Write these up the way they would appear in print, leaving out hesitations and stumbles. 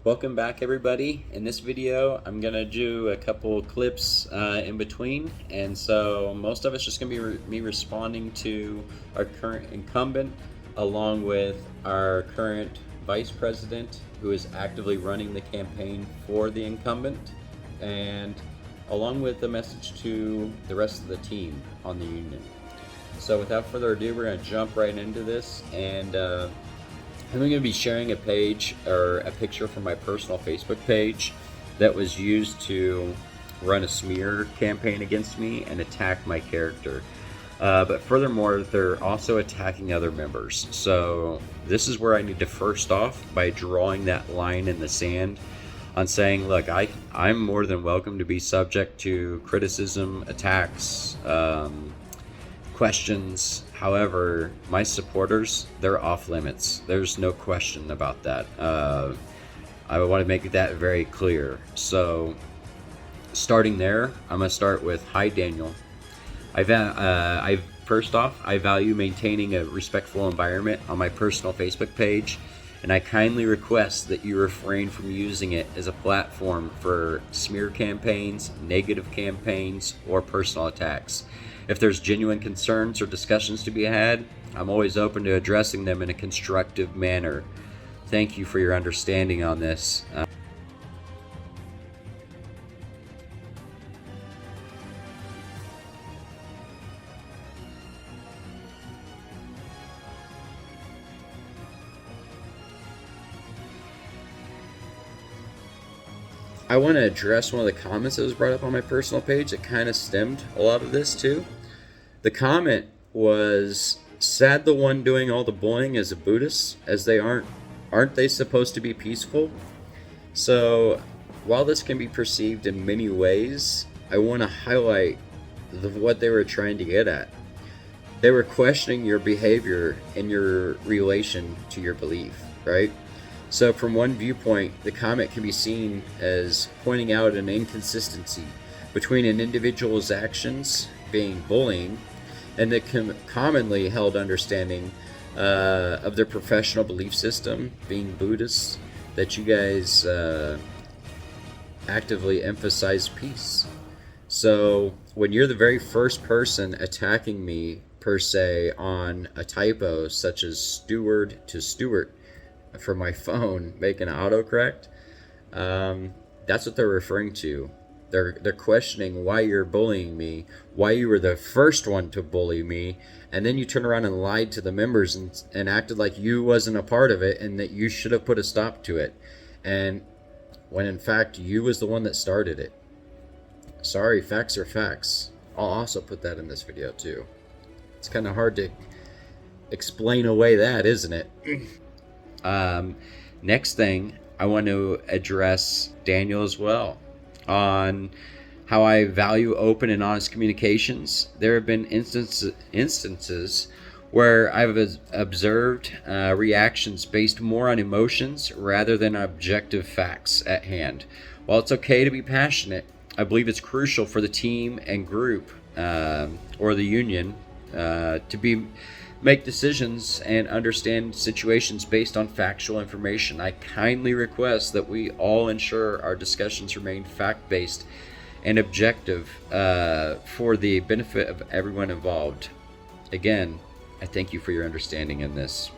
Welcome back, everybody. In this video, I'm gonna do a couple clips in between, and so most of it's just gonna be me responding to our current incumbent, along with our current vice president, who is actively running the campaign for the incumbent, and along with the message to the rest of the team on the union. So without further ado, we're gonna jump right into this, and I'm going to be sharing a page or a picture from my personal Facebook page that was used to run a smear campaign against me and attack my character. But furthermore, they're also attacking other members. So this is where I need to first off by drawing that line in the sand on saying, look, I'm more than welcome to be subject to criticism, attacks, questions. However, my supporters, they're off limits. There's no question about that. I want to make that very clear. So starting there, I'm going to start with, hi Daniel. First off, I value maintaining a respectful environment on my personal Facebook page, and I kindly request that you refrain from using it as a platform for smear campaigns, negative campaigns, or personal attacks. If there's genuine concerns or discussions to be had, I'm always open to addressing them in a constructive manner. Thank you for your understanding on this. I want to address one of the comments that was brought up on my personal page that kind of stemmed a lot of this too. The comment was, sad the one doing all the bullying is a Buddhist, as they aren't they supposed to be peaceful? So while this can be perceived in many ways, I want to highlight what they were trying to get at. They were questioning your behavior and your relation to your belief, right? So from one viewpoint, the comment can be seen as pointing out an inconsistency between an individual's actions, being bullying, and the commonly held understanding of their professional belief system, being Buddhist, that you guys actively emphasize peace. So when you're the very first person attacking me, per se, on a typo such as steward to Stewart from my phone, making an autocorrect, that's what they're referring to. They're questioning why you're bullying me, why you were the first one to bully me, and then you turn around and lied to the members and acted like you wasn't a part of it and that you should have put a stop to it, and when in fact you was the one that started it. Sorry, facts are facts. I'll also put that in this video too. It's kind of hard to explain away that, isn't it? Next thing, I want to address Daniel as well on how I value open and honest communications. There have been instances where I've observed reactions based more on emotions rather than objective facts at hand. While it's okay to be passionate, I believe it's crucial for the team and group or the union to make decisions and understand situations based on factual information. I kindly request that we all ensure our discussions remain fact-based and objective for the benefit of everyone involved. Again, I thank you for your understanding in this.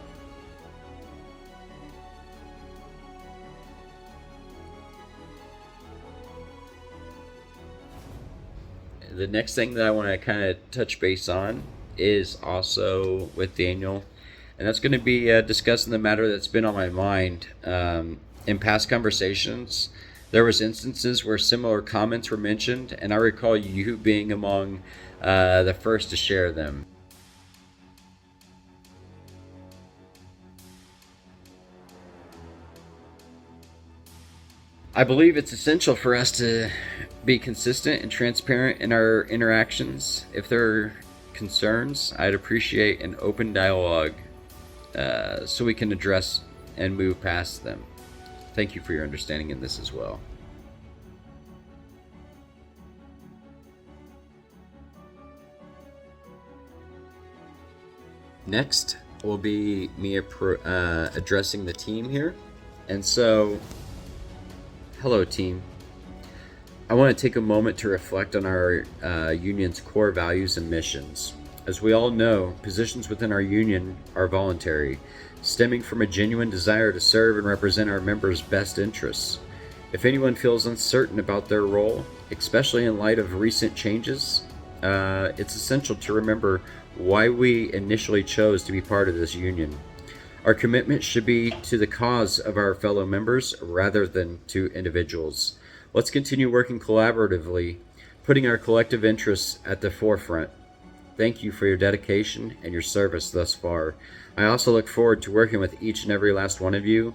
The next thing that I want to kind of touch base on is also with Daniel, and that's going to be discussing the matter that's been on my mind. In past conversations, there was instances where similar comments were mentioned, and I recall you being among the first to share them. I believe it's essential for us to be consistent and transparent in our interactions. If there are concerns, I'd appreciate an open dialogue so we can address and move past them. Thank you for your understanding in this as well. Next will be me addressing the team here. And so Hello, team. I want to take a moment to reflect on our union's core values and missions. As we all know, positions within our union are voluntary, stemming from a genuine desire to serve and represent our members' best interests. If anyone feels uncertain about their role, especially in light of recent changes, it's essential to remember why we initially chose to be part of this union. Our commitment should be to the cause of our fellow members rather than to individuals. Let's continue working collaboratively, putting our collective interests at the forefront. Thank you for your dedication and your service thus far. I also look forward to working with each and every last one of you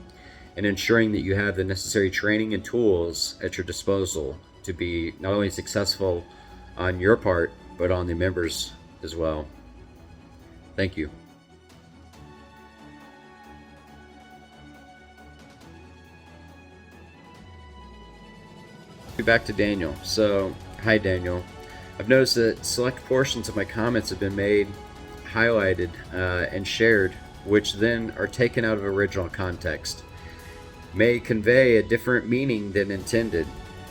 and ensuring that you have the necessary training and tools at your disposal to be not only successful on your part, but on the members as well. Thank you. Back to Daniel. So, hi Daniel. I've noticed that select portions of my comments have been made, highlighted, and shared, which then are taken out of original context. May convey a different meaning than intended.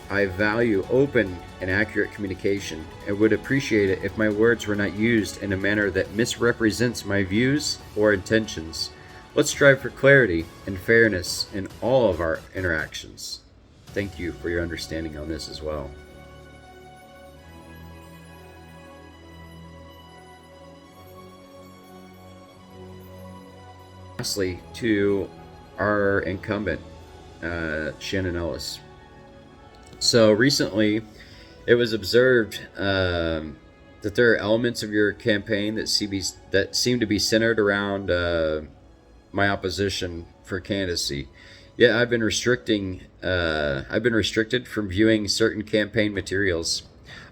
I value open and accurate communication and would appreciate it if my words were not used in a manner that misrepresents my views or intentions. Let's strive for clarity and fairness in all of our interactions. Thank you for your understanding on this as well. Lastly, to our incumbent, Shannon Ellis. So recently, it was observed that there are elements of your campaign that seem to be centered around my opposition for candidacy. Yet I've been restricted from viewing certain campaign materials.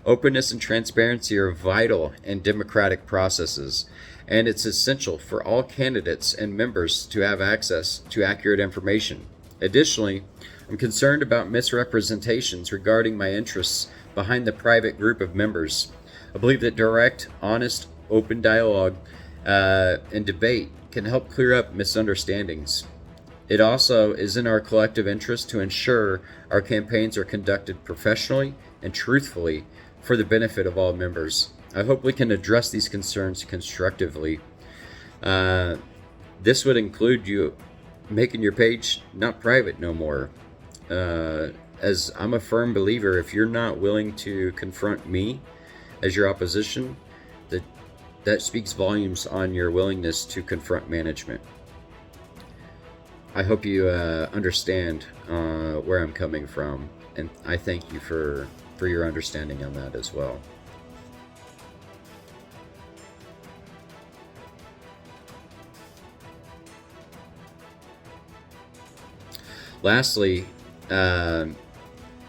Openness and transparency are vital in democratic processes, and it's essential for all candidates and members to have access to accurate information. Additionally, I'm concerned about misrepresentations regarding my interests behind the private group of members. I believe that direct, honest, open dialogue and debate can help clear up misunderstandings. It also is in our collective interest to ensure our campaigns are conducted professionally and truthfully for the benefit of all members. I hope we can address these concerns constructively. This would include you making your page not private no more. As I'm a firm believer, if you're not willing to confront me as your opposition, that speaks volumes on your willingness to confront management. I hope you understand where I'm coming from, and I thank you for your understanding on that as well. Lastly, I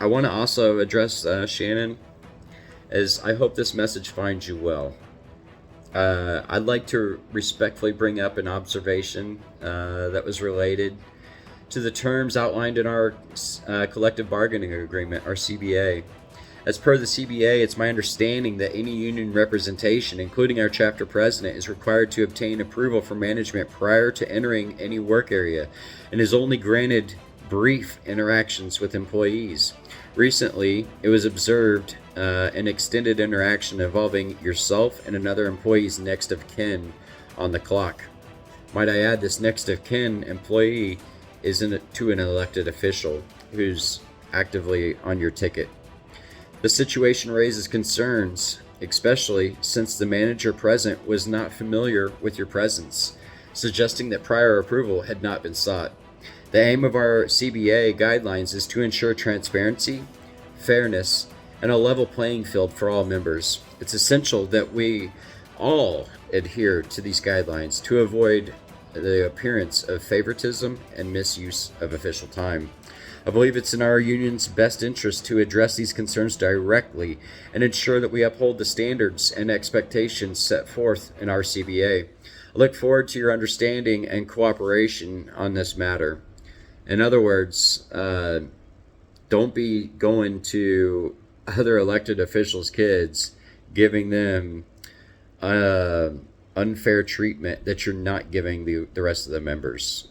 want to also address Shannon, as I hope this message finds you well. I'd like to respectfully bring up an observation that was related to the terms outlined in our collective bargaining agreement, our CBA. As per the CBA, it's my understanding that any union representation, including our chapter president, is required to obtain approval from management prior to entering any work area and is only granted brief interactions with employees. Recently, it was observed an extended interaction involving yourself and another employee's next of kin on the clock. Might I add, this next of kin employee isn't to an elected official who's actively on your ticket. The situation raises concerns, especially since the manager present was not familiar with your presence, suggesting that prior approval had not been sought. The aim of our CBA guidelines is to ensure transparency, fairness, and a level playing field for all members. It's essential that we all adhere to these guidelines to avoid the appearance of favoritism and misuse of official time. I believe it's in our union's best interest to address these concerns directly and ensure that we uphold the standards and expectations set forth in our CBA. I look forward to your understanding and cooperation on this matter. In other words, don't be going to other elected officials' kids, giving them unfair treatment that you're not giving the rest of the members.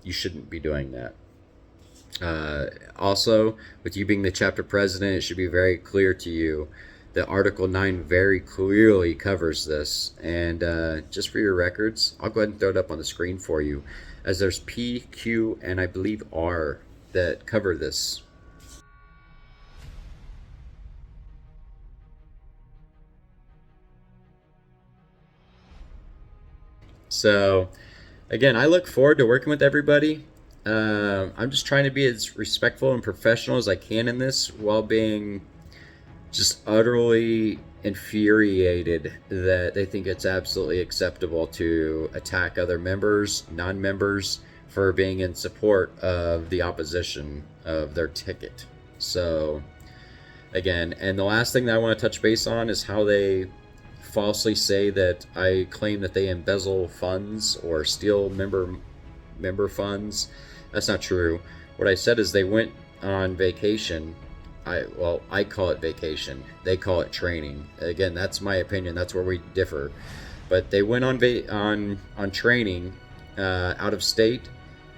You shouldn't be doing that. Also, with you being the chapter president, it should be very clear to you that Article 9 very clearly covers this. And just for your records, I'll go ahead and throw it up on the screen for you, as there's P, Q, and I believe R that cover this. So, again, I look forward to working with everybody. I'm just trying to be as respectful and professional as I can in this, while being just utterly infuriated that they think it's absolutely acceptable to attack other members, non-members, for being in support of the opposition of their ticket. So, again, and the last thing that I want to touch base on is how they falsely say that I claim that they embezzle funds or steal member funds. That's not true. What I said is they went on vacation. I call it vacation. They call it training. Again, that's my opinion. That's where we differ. But they went on training out of state.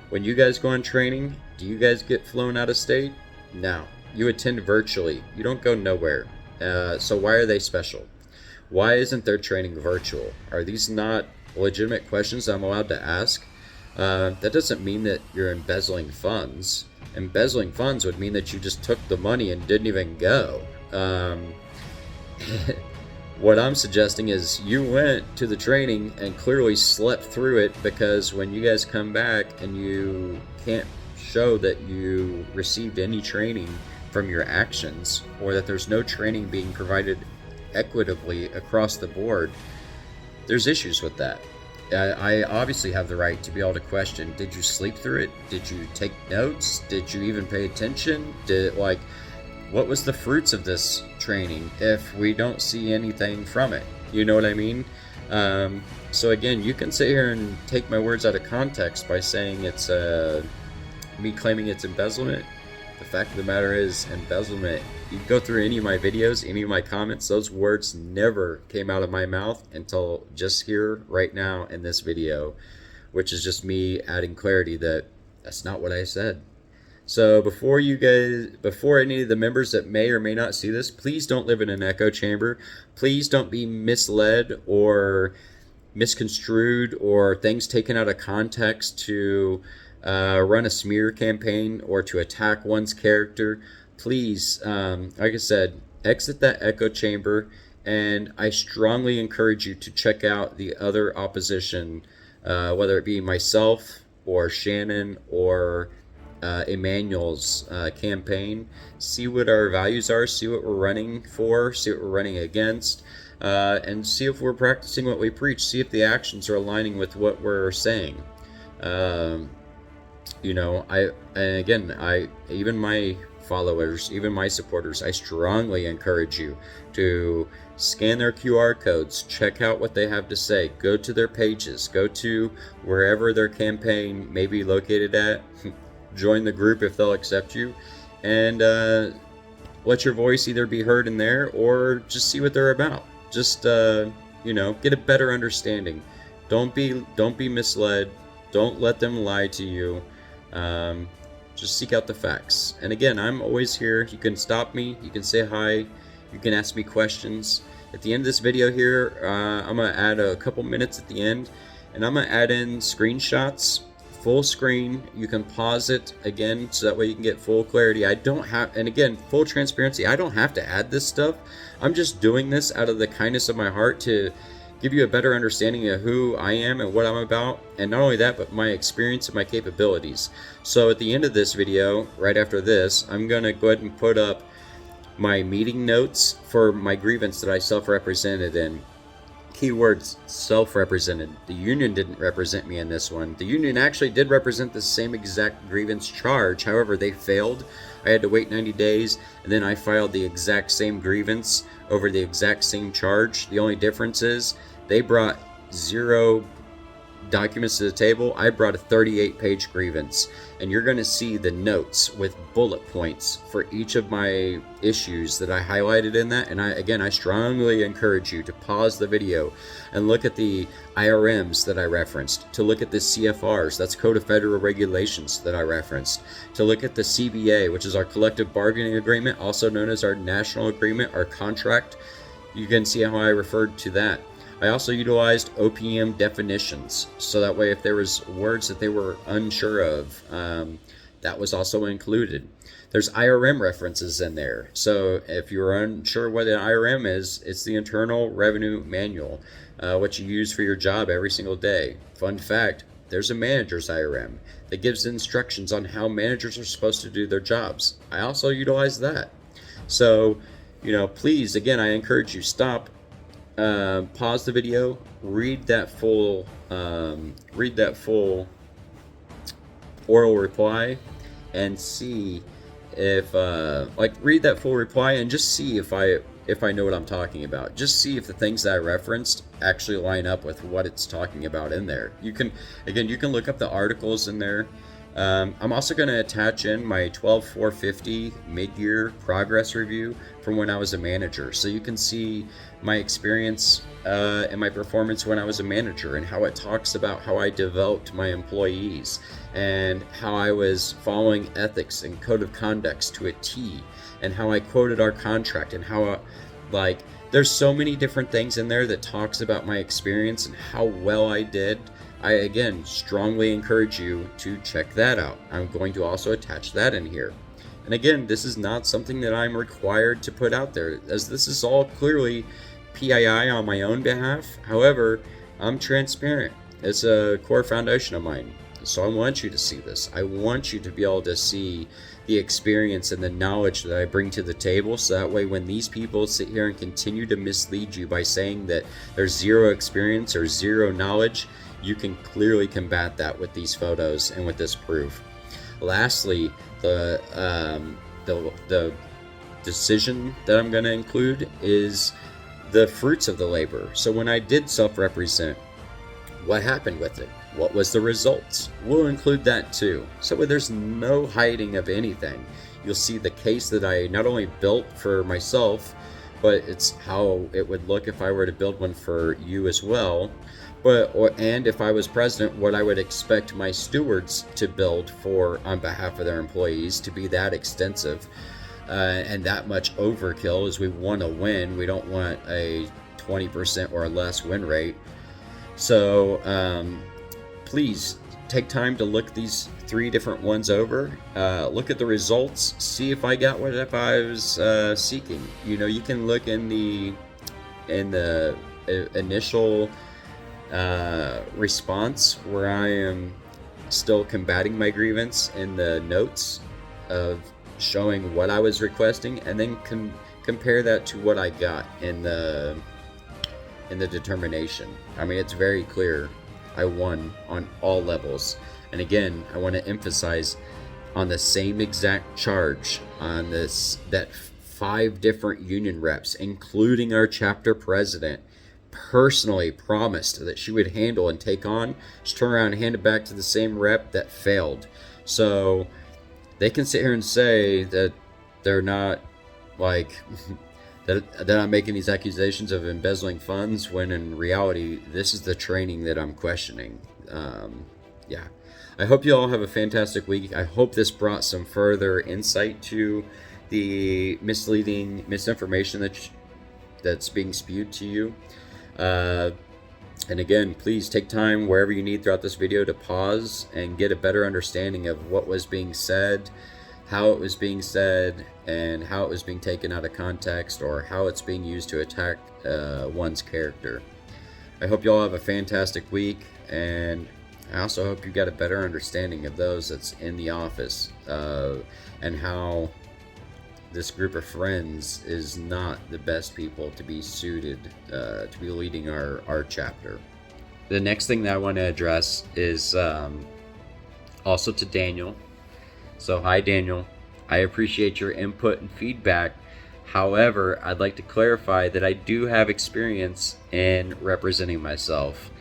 When you guys go on training, do you guys get flown out of state? No. You attend virtually. You don't go nowhere. So why are they special? Why isn't their training virtual? Are these not legitimate questions I'm allowed to ask? That doesn't mean that you're embezzling funds. Embezzling funds would mean that you just took the money and didn't even go. What I'm suggesting is you went to the training and clearly slept through it, because when you guys come back and you can't show that you received any training from your actions, or that there's no training being provided equitably across the board, there's issues with that. I obviously have the right to be able to question, did you sleep through it? Did you take notes? Did you even pay attention? What was the fruits of this training if we don't see anything from it? You know what I mean? So again, you can sit here and take my words out of context by saying it's me claiming it's embezzlement. The fact of the matter is, embezzlement, you can go through any of my videos, any of my comments, those words never came out of my mouth until just here, right now, in this video, which is just me adding clarity that that's not what I said. So before any of the members that may or may not see this, please don't live in an echo chamber. Please don't be misled or misconstrued or things taken out of context to run a smear campaign or to attack one's character. Please, like I said, exit that echo chamber, and I strongly encourage you to check out the other opposition, whether it be myself or Shannon or Emmanuel's campaign. See what our values are, see what we're running for, see what we're running against, and see if we're practicing what we preach, see if the actions are aligning with what we're saying. Even my followers, even my supporters, I strongly encourage you to scan their QR codes, check out what they have to say, go to their pages, go to wherever their campaign may be located at, join the group if they'll accept you, and let your voice either be heard in there or just see what they're about. Just get a better understanding. Don't be misled. Don't let them lie to you. Just seek out the facts. And again, I'm always here. You can stop me. You can say hi. You can ask me questions. At the end of this video here, I'm going to add a couple minutes at the end, and I'm going to add in screenshots, full screen. You can pause it again, so that way you can get full clarity. And again, full transparency, I don't have to add this stuff. I'm just doing this out of the kindness of my heart to give you a better understanding of who I am and what I'm about, and not only that, but my experience and my capabilities. So at the end of this video, right after this, I'm going to go ahead and put up my meeting notes for my grievance that I self-represented in. Keywords, self-represented. The union didn't represent me in this one. The union actually did represent the same exact grievance charge. However, they failed. I had to wait 90 days, and then I filed the exact same grievance over the exact same charge. The only difference is they brought zero documents to the table, I brought a 38-page grievance, and you're going to see the notes with bullet points for each of my issues that I highlighted in that. And I strongly encourage you to pause the video and look at the IRMs that I referenced, to look at the CFRs, that's Code of Federal Regulations, that I referenced, to look at the CBA, which is our collective bargaining agreement, also known as our national agreement, our contract. You can see how I referred to that. I also utilized OPM definitions, so that way if there was words that they were unsure of, that was also included. There's IRM references in there, so if you're unsure what an IRM is, it's the Internal Revenue Manual, what you use for your job every single day. Fun fact, there's a manager's IRM that gives instructions on how managers are supposed to do their jobs. I also utilize that. So, please, again, I encourage you, stop, pause the video, read that full oral reply, and see if read that full reply and just see if I know what I'm talking about. Just see if the things that I referenced actually line up with what it's talking about in there. You can look up the articles in there. I'm also going to attach in my 12-450 mid-year progress review from when I was a manager, so you can see my experience and my performance when I was a manager, and how it talks about how I developed my employees and how I was following ethics and code of conducts to a T, and how I quoted our contract, and how there's so many different things in there that talks about my experience and how well I did. I, again, strongly encourage you to check that out. I'm going to also attach that in here. And again, this is not something that I'm required to put out there, as this is all clearly PII on my own behalf. However, I'm transparent. It's a core foundation of mine. So I want you to see this. I want you to be able to see the experience and the knowledge that I bring to the table, so that way when these people sit here and continue to mislead you by saying that there's zero experience or zero knowledge, you can clearly combat that with these photos and with this proof. Lastly, the decision that I'm going to include is the fruits of the labor. So when I did self-represent, what happened with it? What was the results? We'll include that too. So there's no hiding of anything. You'll see the case that I not only built for myself, but it's how it would look if I were to build one for you as well. And if I was president, what I would expect my stewards to build for on behalf of their employees to be that extensive and that much overkill, as we want to win. We don't want a 20% or less win rate. So please take time to look these 3 different ones over. Look at the results. See if I got what if I was seeking. You can look in the initial response where I am still combating my grievance in the notes of showing what I was requesting, and then compare that to what I got in the determination. I mean, it's very clear. I won on all levels. And again, I want to emphasize on the same exact charge on this, that 5 different union reps, including our chapter president, personally promised that she would handle and take on. She turned around and handed back to the same rep that failed. So they can sit here and say that they're not that I'm making these accusations of embezzling funds, when in reality, this is the training that I'm questioning. I hope you all have a fantastic week. I hope this brought some further insight to the misinformation that's being spewed to you. And again, please take time wherever you need throughout this video to pause and get a better understanding of what was being said, how it was being said, and how it was being taken out of context, or how it's being used to attack one's character. I hope you all have a fantastic week, and I also hope you got a better understanding of those that's in the office, and how this group of friends is not the best people to be suited to be leading our chapter. The next thing that I want to address is also to Daniel. So hi Daniel, I appreciate your input and feedback. However, I'd like to clarify that I do have experience in representing myself,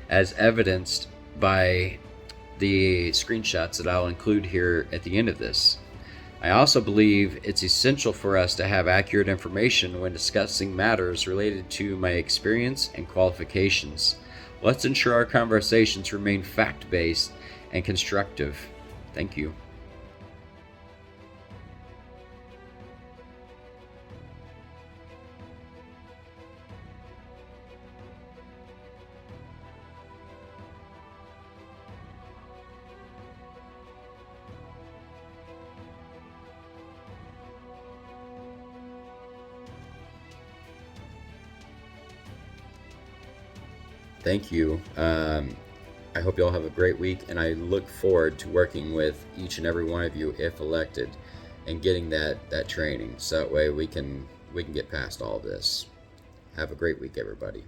as evidenced by the screenshots that I'll include here at the end of this. I also believe it's essential for us to have accurate information when discussing matters related to my experience and qualifications. Let's ensure our conversations remain fact-based and constructive. Thank you. Thank you. I hope you all have a great week, and I look forward to working with each and every one of you if elected, and getting that training, so that way we can get past all of this. Have a great week, everybody.